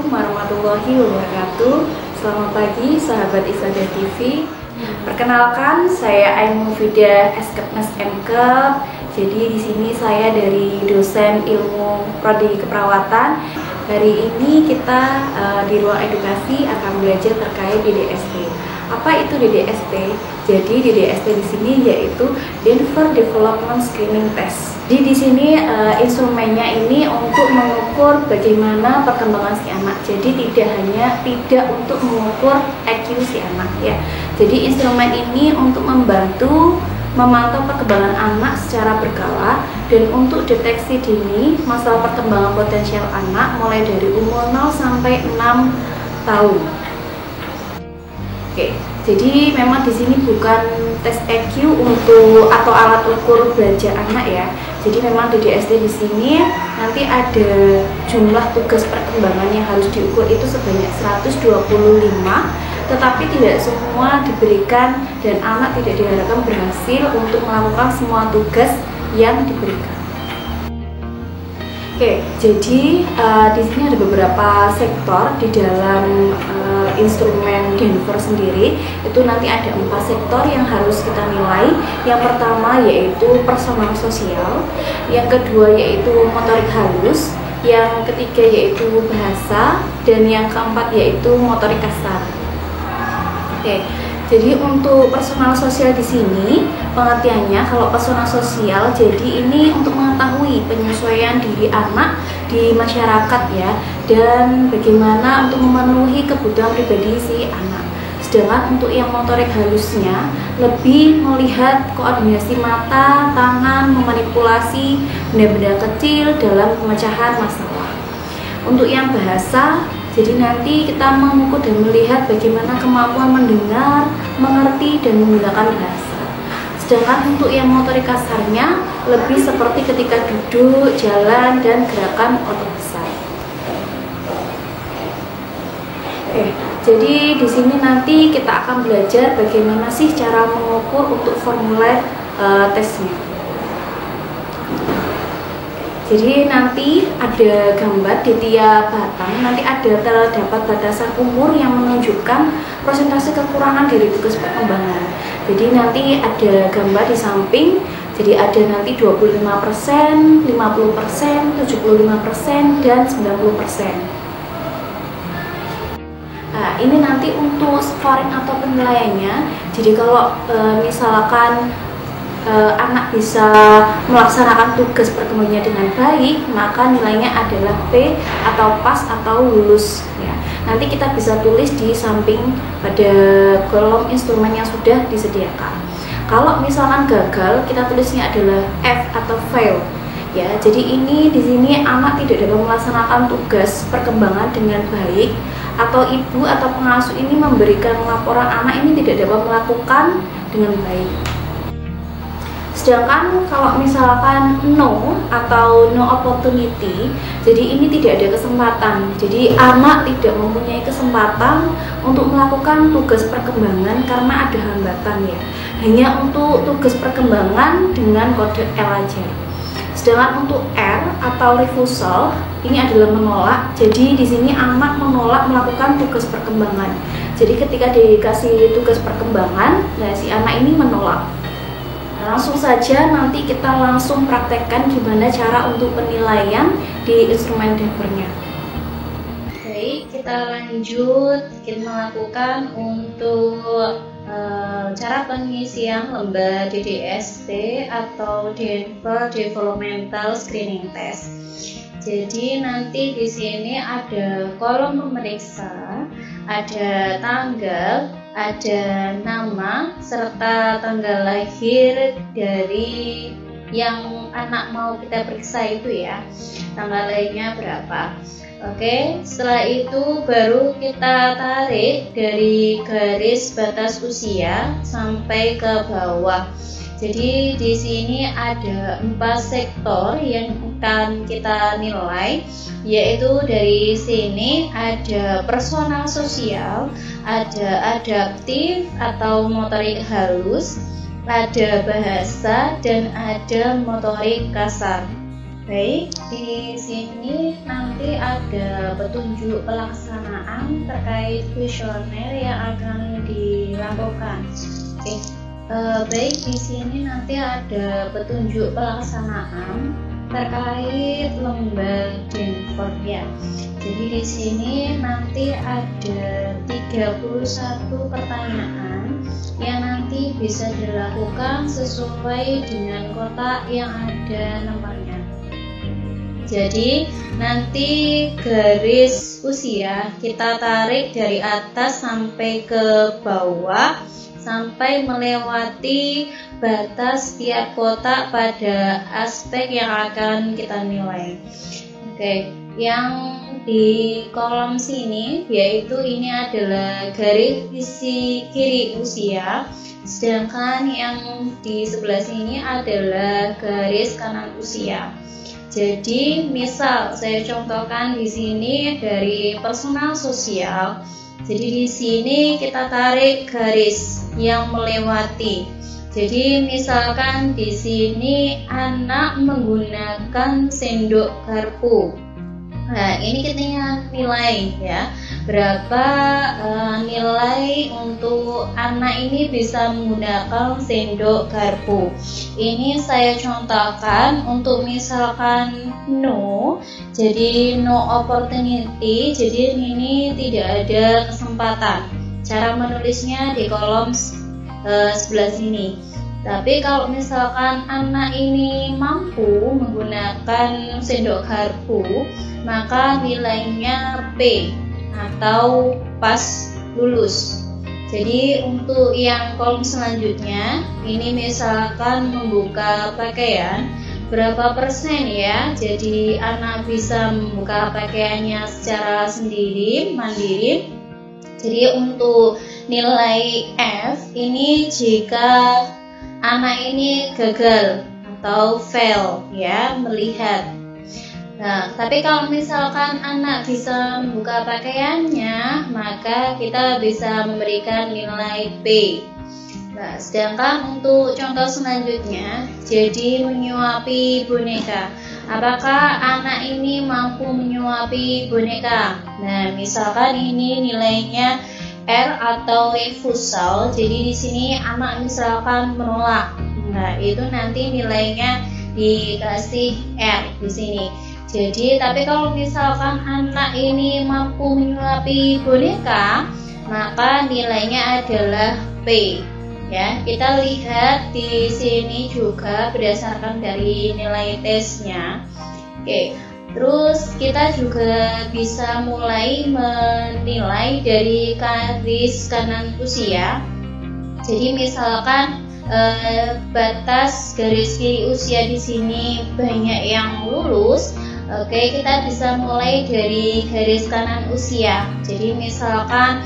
Assalamualaikum warahmatullahi wabarakatuh. Selamat pagi sahabat Izadah TV. Perkenalkan, saya Aimufidah Eskepnes Mkep. Jadi di sini saya dari dosen ilmu prodi keperawatan. Hari ini kita di ruang edukasi akan belajar terkait DDST. Apa itu DDST? Jadi DDST di sini yaitu Denver Development Screening Test. Jadi di sini instrumennya ini untuk mengukur bagaimana perkembangan si anak. Jadi tidak untuk mengukur IQ si anak ya. Jadi instrumen ini untuk membantu memantau perkembangan anak secara berkala dan untuk deteksi dini masalah perkembangan potensial anak mulai dari umur 0 sampai 6 tahun. Oke, jadi memang di sini bukan tes EQ atau alat ukur belajar anak ya. Jadi memang DDST di sini nanti ada jumlah tugas perkembangan yang harus diukur itu sebanyak 125, tetapi tidak semua diberikan dan anak tidak diharapkan berhasil untuk melakukan semua tugas yang diberikan. Oke, jadi di sini ada beberapa sektor di dalam instrumen Denver sendiri. Itu nanti ada 4 sektor yang harus kita nilai. Yang pertama yaitu personal sosial, yang kedua yaitu motorik halus, yang ketiga yaitu bahasa, dan yang keempat yaitu motorik kasar. Oke. Jadi untuk personal sosial di sini pengertiannya, kalau personal sosial jadi ini untuk mengetahui penyesuaian diri anak di masyarakat ya, dan bagaimana untuk memenuhi kebutuhan pribadi si anak. Sedangkan untuk yang motorik halusnya lebih melihat koordinasi mata, tangan, memanipulasi benda-benda kecil dalam pemecahan masalah. Untuk yang bahasa, jadi nanti kita mengukur dan melihat bagaimana kemampuan mendengar, mengerti, dan menggunakan bahasa. Sedangkan untuk yang motorik kasarnya lebih seperti ketika duduk, jalan, dan gerakan otot besar. Oke, jadi di sini nanti kita akan belajar bagaimana sih cara mengukur untuk formulir tesnya. Jadi nanti ada gambar di tiap batang, nanti terdapat batasan umur yang menunjukkan persentase kekurangan dari tugas perkembangan. Jadi nanti ada gambar di samping, jadi ada nanti 25%, 50%, 75%, dan 90%. Nah, ini nanti untuk scoring atau penilaiannya. Jadi kalau misalkan anak bisa melaksanakan tugas perkembangannya dengan baik, maka nilainya adalah P atau pas atau lulus ya. Nanti kita bisa tulis di samping pada kolom instrumen yang sudah disediakan. Kalau misalkan gagal, kita tulisnya adalah F atau fail ya. Jadi ini di sini anak tidak dapat melaksanakan tugas perkembangan dengan baik, atau ibu atau pengasuh ini memberikan laporan anak ini tidak dapat melakukan dengan baik. Sedangkan kalau misalkan no atau no opportunity, jadi ini tidak ada kesempatan. Jadi anak tidak mempunyai kesempatan untuk melakukan tugas perkembangan karena ada hambatan ya. Hanya untuk tugas perkembangan dengan kode L aja. Sedangkan untuk R atau refusal ini adalah menolak. Jadi di sini anak menolak melakukan tugas perkembangan. Jadi ketika dikasih tugas perkembangan, nah si anak ini menolak. Langsung saja nanti kita langsung praktekkan gimana cara untuk penilaian di instrumen Denver-nya. Baik, kita lanjut. Kita melakukan untuk cara pengisian lembar DDST atau Denver Developmental Screening Test. Jadi nanti di sini ada kolom pemeriksa, ada tanggal, ada nama serta tanggal lahir dari yang anak mau kita periksa itu ya, tanggal lahirnya berapa. Oke, setelah itu baru kita tarik dari garis batas usia sampai ke bawah. Jadi di sini ada 4 sektor yang akan kita nilai, yaitu dari sini ada personal sosial, ada adaptif atau motorik halus, ada bahasa, dan ada motorik kasar. Baik, di sini nanti ada petunjuk pelaksanaan terkait kuesioner yang akan dilakukan. Oke, baik, di sini nanti ada petunjuk pelaksanaan terkait lomba Denford ya. Jadi di sini nanti ada 31 pertanyaan yang nanti bisa dilakukan sesuai dengan kotak yang ada nomornya. Jadi nanti garis usia kita tarik dari atas sampai ke bawah sampai melewati batas tiap kotak pada aspek yang akan kita nilai. Oke, yang di kolom sini yaitu ini adalah garis sisi kiri usia, sedangkan yang di sebelah sini adalah garis kanan usia. Jadi misal saya contohkan di sini dari personal sosial. Jadi di sini kita tarik garis yang melewati. Jadi misalkan di sini anak menggunakan sendok garpu. Nah, ini kita nilai ya, berapa nilai untuk anak ini bisa menggunakan sendok garpu. Ini saya contohkan untuk misalkan no, jadi no opportunity, jadi ini tidak ada kesempatan. Cara menulisnya di kolom sebelah sini. Tapi kalau misalkan anak ini mampu menggunakan sendok garpu, maka nilainya P atau pas lulus. Jadi untuk yang kolom selanjutnya, ini misalkan membuka pakaian, berapa persen ya? Jadi anak bisa membuka pakaiannya secara sendiri, mandiri. Jadi untuk nilai F ini jika anak ini gagal atau fail ya melihat. Nah, tapi kalau misalkan anak bisa membuka pakaiannya, maka kita bisa memberikan nilai P. Nah, sedangkan untuk contoh selanjutnya, jadi menyuapi boneka. Apakah anak ini mampu menyuapi boneka? Nah, misalkan ini nilainya R atau refusal. Jadi di sini anak misalkan menolak. Nah, itu nanti nilainya dikasih R di sini. Jadi, tapi kalau misalkan anak ini mampu menyuapi boneka, maka nilainya adalah P. Ya, kita lihat di sini juga berdasarkan dari nilai tesnya. Oke, terus kita juga bisa mulai menilai dari garis kanan usia. Jadi misalkan batas garis kiri usia di sini banyak yang lulus. Oke, kita bisa mulai dari garis kanan usia. Jadi misalkan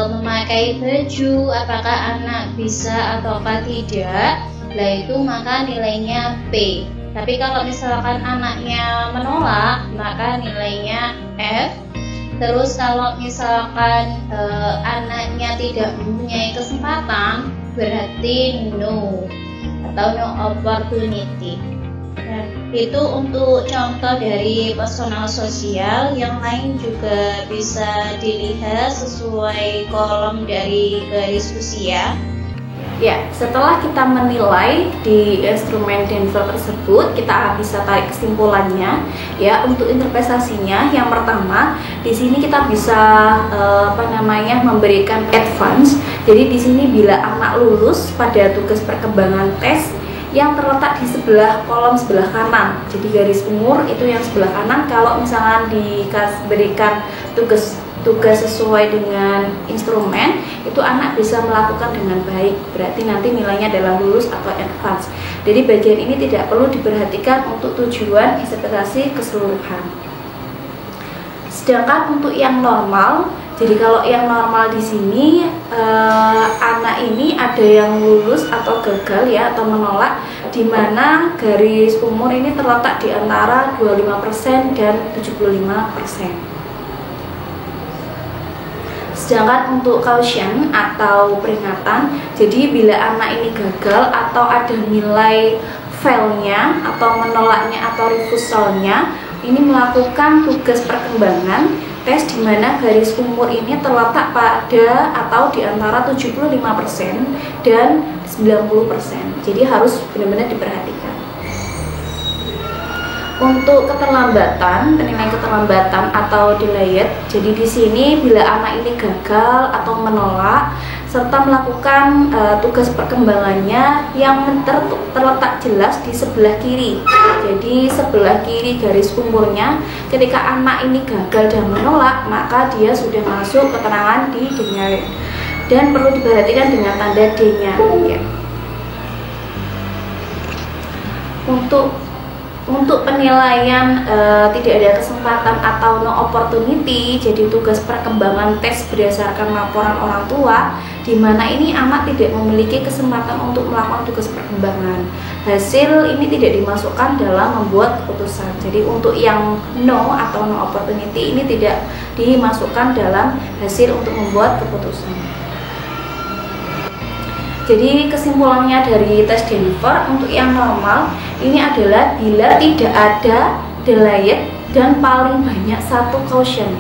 memakai baju, apakah anak bisa ataukah tidak, nah itu maka nilainya P. Tapi kalau misalkan anaknya menolak, maka nilainya F. Terus kalau misalkan anaknya tidak mempunyai kesempatan, berarti no atau no opportunity. Nah, itu untuk contoh dari personal sosial. Yang lain juga bisa dilihat sesuai kolom dari garis usia. Ya, setelah kita menilai di instrumen Denford tersebut, kita bisa tarik kesimpulannya. Ya, untuk interpretasinya, yang pertama, di sini kita bisa memberikan advance. Jadi di sini bila anak lulus pada tugas perkembangan tes yang terletak di sebelah kolom sebelah kanan. Jadi garis umur itu yang sebelah kanan. Kalau misalnya diberikan tugas sesuai dengan instrumen, itu anak bisa melakukan dengan baik, berarti nanti nilainya adalah lulus atau advance. Jadi bagian ini tidak perlu diperhatikan untuk tujuan interpretasi keseluruhan. Sedangkan untuk yang normal, jadi kalau yang normal di sini anak ini ada yang lulus atau gagal ya, atau menolak, di mana garis umur ini terletak di antara 25% dan 75%. Sedangkan untuk caution atau peringatan, jadi bila anak ini gagal atau ada nilai failnya atau menolaknya atau refusalnya ini melakukan tugas perkembangan tes di mana garis umur ini terletak pada atau di antara 75% dan 90%. Jadi harus benar-benar diperhatikan. Untuk keterlambatan, penilaian keterlambatan atau delayed. Jadi di sini bila anak ini gagal atau menolak serta melakukan tugas perkembangannya yang terletak jelas di sebelah kiri. Jadi sebelah kiri garis umurnya, ketika anak ini gagal dan menolak, maka dia sudah masuk keterangan di denied dan perlu diperhatikan dengan tanda D-nya. Ya. Untuk penilaian tidak ada kesempatan atau no opportunity, jadi tugas perkembangan tes berdasarkan laporan orang tua, di mana ini anak tidak memiliki kesempatan untuk melakukan tugas perkembangan. Hasil ini tidak dimasukkan dalam membuat keputusan. Jadi untuk yang no atau no opportunity ini tidak dimasukkan dalam hasil untuk membuat keputusan. Jadi kesimpulannya dari tes Denver untuk yang normal ini adalah bila tidak ada delayed dan paling banyak satu caution.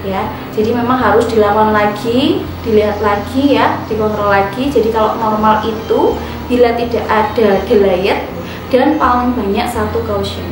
Ya, jadi memang harus dilakukan lagi, dilihat lagi ya, dikontrol lagi. Jadi kalau normal itu bila tidak ada delayed dan paling banyak satu caution.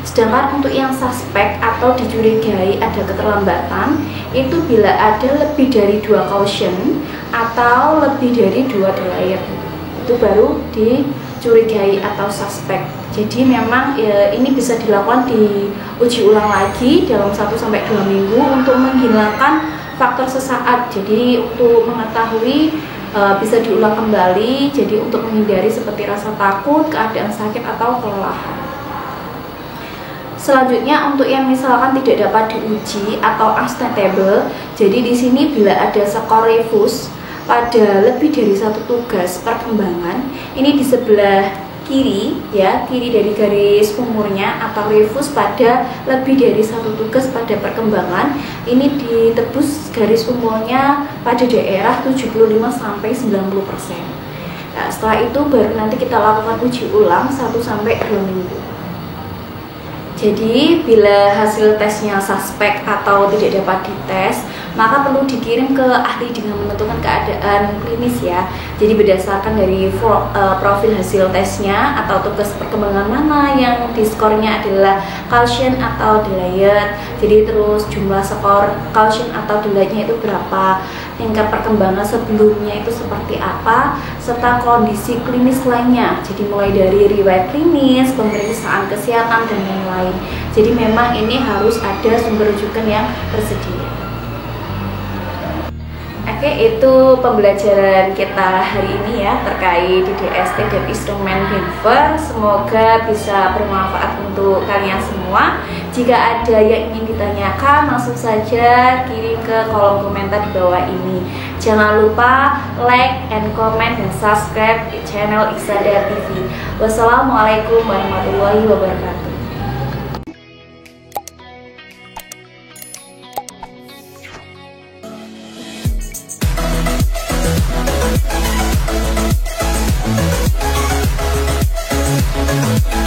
Sedangkan untuk yang suspek atau dicurigai ada keterlambatan itu bila ada lebih dari 2 caution atau lebih dari 2 delayed, itu baru dicurigai atau suspek. Jadi memang ini bisa dilakukan diuji ulang lagi dalam 1-2 minggu untuk menghilangkan faktor sesaat. Jadi untuk mengetahui bisa diulang kembali, jadi untuk menghindari seperti rasa takut, keadaan sakit atau kelelahan. Selanjutnya untuk yang misalkan tidak dapat diuji atau unstatable, jadi di sini bila ada skor refus pada lebih dari 1 tugas perkembangan, ini di sebelah kiri ya, kiri dari garis umurnya atau refus pada lebih dari 1 tugas pada perkembangan, ini ditebus garis umurnya pada daerah 75-90%. Nah, setelah itu baru nanti kita lakukan uji ulang 1-2 minggu. Jadi bila hasil tesnya suspek atau tidak dapat dites, maka perlu dikirim ke ahli dengan menentukan keadaan klinis ya. Jadi berdasarkan dari profil hasil tesnya atau tugas perkembangan mana yang diskornya adalah caution atau delayed. Jadi terus jumlah skor caution atau delayednya itu berapa, tingkat perkembangan sebelumnya itu seperti apa, serta kondisi klinis lainnya. Jadi mulai dari riwayat klinis, pemeriksaan kesehatan dan lain-lain. Jadi memang ini harus ada sumber rujukan yang tersedia. Oke, itu pembelajaran kita hari ini ya terkait DDST dan instrumen Denver. Semoga bisa bermanfaat untuk kalian semua. Jika ada yang ingin ditanyakan, langsung saja kirim ke kolom komentar di bawah ini. Jangan lupa like and comment dan subscribe di channel Iqsadar TV. Wassalamualaikum warahmatullahi wabarakatuh. We'll be right back.